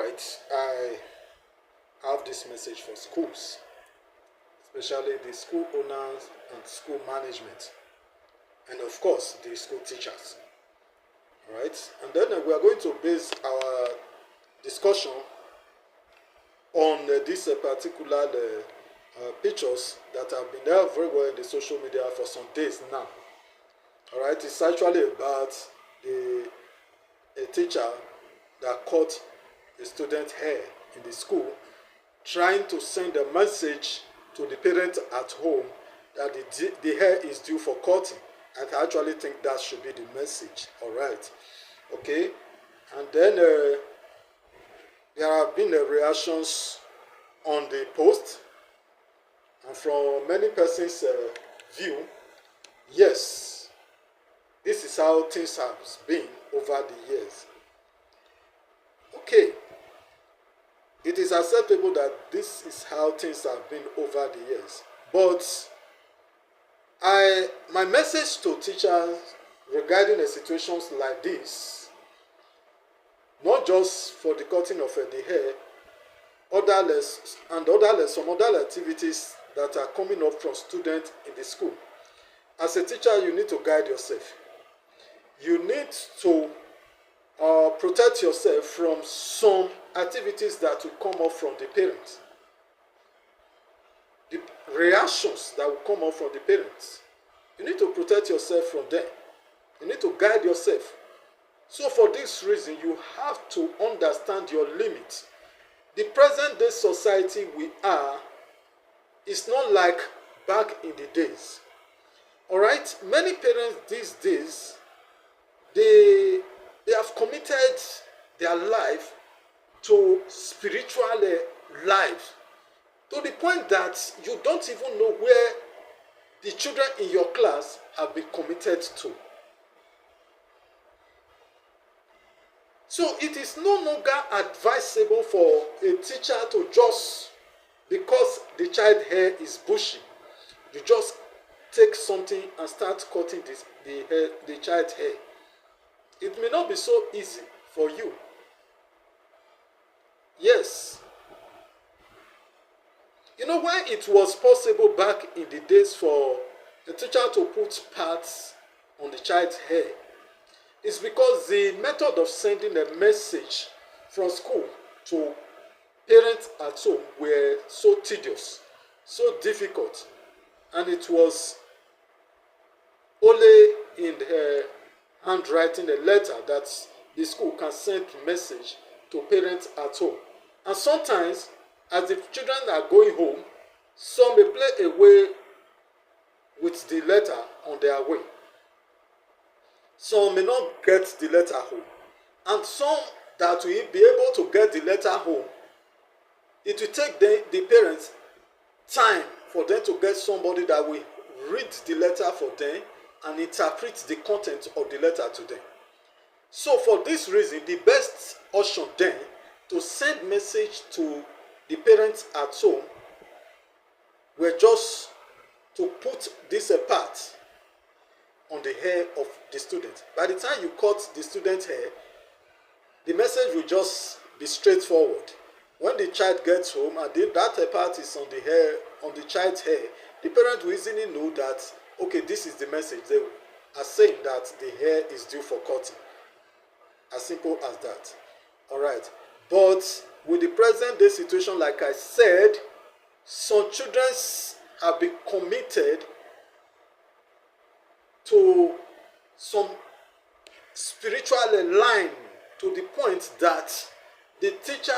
right, I have this message for schools, especially the school owners and school management, and of course the school teachers. All right, and then we are going to base our discussion on these particular pictures that have been there very well in the social media for some days now. All right, it's actually about the a teacher that caught a student hair in the school, trying to send a message to the parents at home that the hair is due for cutting. I actually think that should be the message. All right, okay, and then there have been reactions on the post, and from many persons' view, yes, this is how things have been over the years. Okay, it is acceptable that this is how things have been over the years, but my message to teachers regarding situations like this, not just for the cutting of the hair, some other activities that are coming up from students in the school. As a teacher, you need to guide yourself. You need to protect yourself from some activities that will come up from the parents. The reactions that will come up from the parents. You need to protect yourself from them. You need to guide yourself. So for this reason, you have to understand your limits. The present day society we are is not like back in the days. All right, many parents these days, they have committed their life to spiritual life, to the point that you don't even know where the children in your class have been committed to. So it is no longer advisable for a teacher to just, because the child hair is bushy, you just take something and start cutting the child's hair. It may not be so easy for you. Yes. You know why it was possible back in the days for the teacher to put parts on the child's hair? It's because the method of sending a message from school to parents at home were so tedious, so difficult, and it was only in the handwriting a letter that the school can send message to parents at home. And sometimes, as the children are going home, some may play away with the letter on their way. Some may not get the letter home. And some that will be able to get the letter home, it will take the parents time for them to get somebody that will read the letter for them and interpret the content of the letter to them. So for this reason, the best option then to send message to the parents at home were just to put this part on the hair of the student. By the time you cut the student's hair, the message will just be straightforward. When the child gets home and that part is on the hair, on the child's hair, the parent will easily know that, okay, this is the message. They are saying that the hair is due for cutting. As simple as that. All right. But with the present day situation, like I said, some children have been committed to some spiritual line to the point that the teacher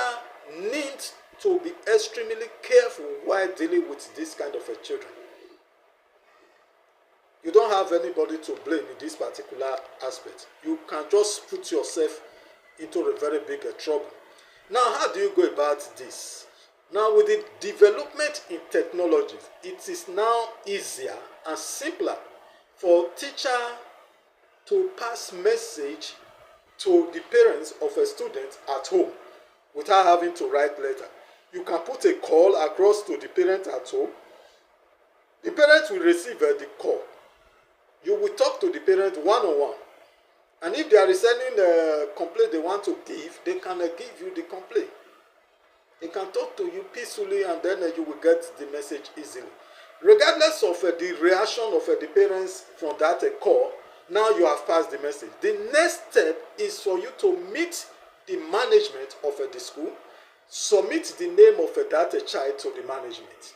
needs to be extremely careful while dealing with this kind of a children. You don't have anybody to blame in this particular aspect. You can just put yourself into a very big trouble. Now, how do you go about this? Now, with the development in technology, it is now easier and simpler for teacher to pass message to the parents of a student at home without having to write letter. You can put a call across to the parent at home. The parent will receive the call. You will talk to the parent one-on-one. And if there is any complaint they want to give, they can give you the complaint. He can talk to you peacefully, and then you will get the message easily. Regardless of the reaction of the parents from that call, now you have passed the message. The next step is for you to meet the management of the school, submit the name of that child to the management.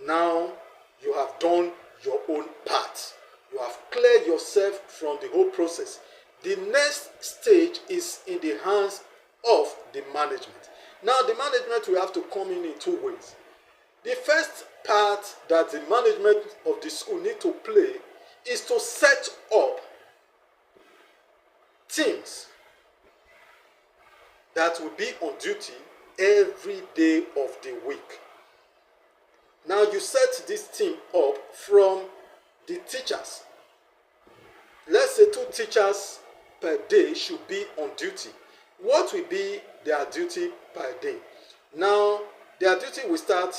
Now you have done your own part. You have cleared yourself from the whole process. The next stage is in the hands of the management. Now the management will have to come in two ways. The first part that the management of the school need to play is to set up teams that will be on duty every day of the week. Now you set this team up from the teachers. Let's say 2 teachers per day should be on duty. What will be their duty per day? Now their duty will start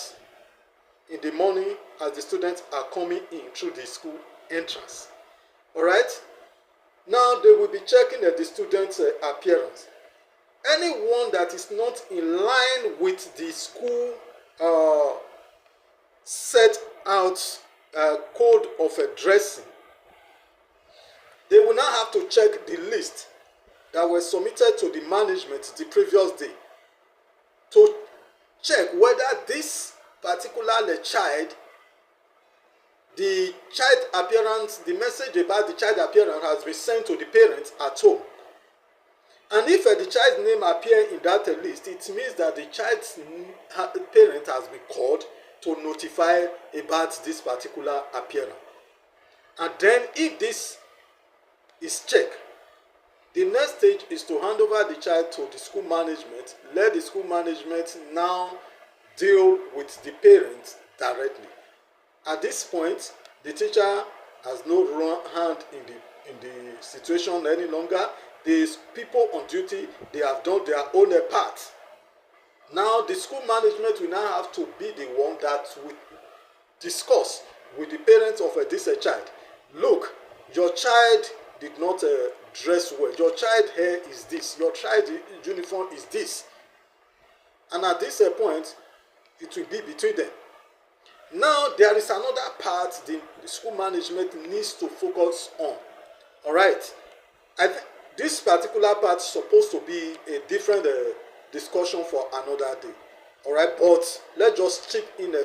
in the morning as the students are coming in through the school entrance. Alright? Now they will be checking the students' appearance. Anyone that is not in line with the school set out code of dressing, they will now have to check the list that were submitted to the management the previous day to check whether this particular child, the child appearance, the message about the child appearance has been sent to the parents at home. And if the child's name appears in that list, it means that the child's parent has been called to notify about this particular appearance. And then if this is checked, the next stage is to hand over the child to the school management. Let the school management now deal with the parents directly. At this point, the teacher has no hand in the situation any longer. These people on duty, they have done their own part. Now the school management will now have to be the one that will discuss with the parents of this child. Look, your child did not dress well. Your child hair is this. Your child uniform is this. And at this point, it will be between them. Now there is another part the school management needs to focus on. All right, I think this particular part is supposed to be a different discussion for another day. All right, but let's just chip in a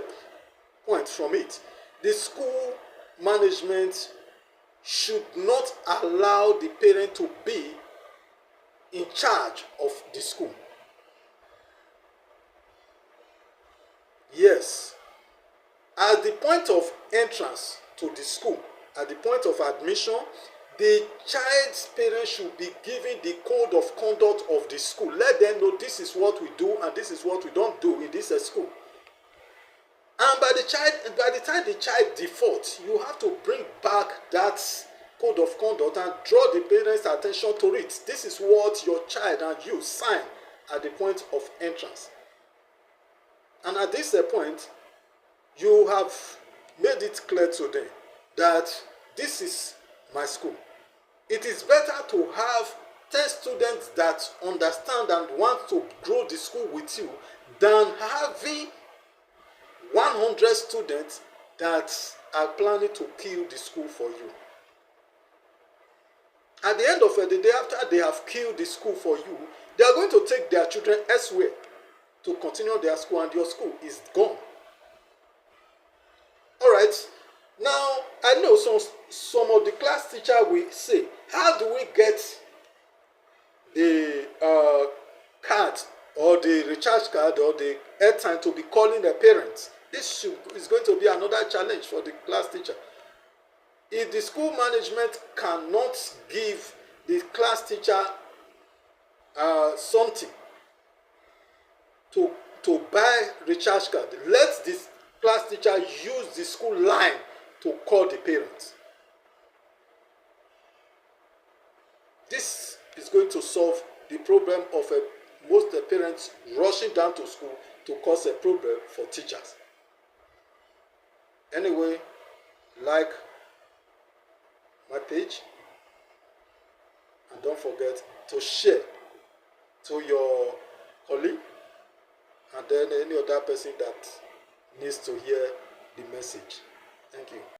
point from it. The school management should not allow the parent to be in charge of the school. Yes, at the point of entrance to the school, at the point of admission, the child's parents should be given the code of conduct of the school. Let them know this is what we do and this is what we don't do in this school. And by the time the child defaults, you have to bring back that code of conduct and draw the parents' attention to it. This is what your child and you sign at the point of entrance. And at this point, you have made it clear to them that this is my school. It is better to have 10 students that understand and want to grow the school with you than having 100 students that are planning to kill the school for you. At the end of the day, after they have killed the school for you, they are going to take their children elsewhere to continue their school, and your school is gone. All right. Now, I know some of the class teacher will say, how do we get the card or the recharge card or the airtime to be calling the parents? This is going to be another challenge for the class teacher. If the school management cannot give the class teacher something to buy recharge card, let this class teacher use the school line to call the parents. This is going to solve the problem of most parents rushing down to school to cause a problem for teachers. Anyway, like my page and don't forget to share to your colleague, and then any other person that needs to hear the message. Thank you.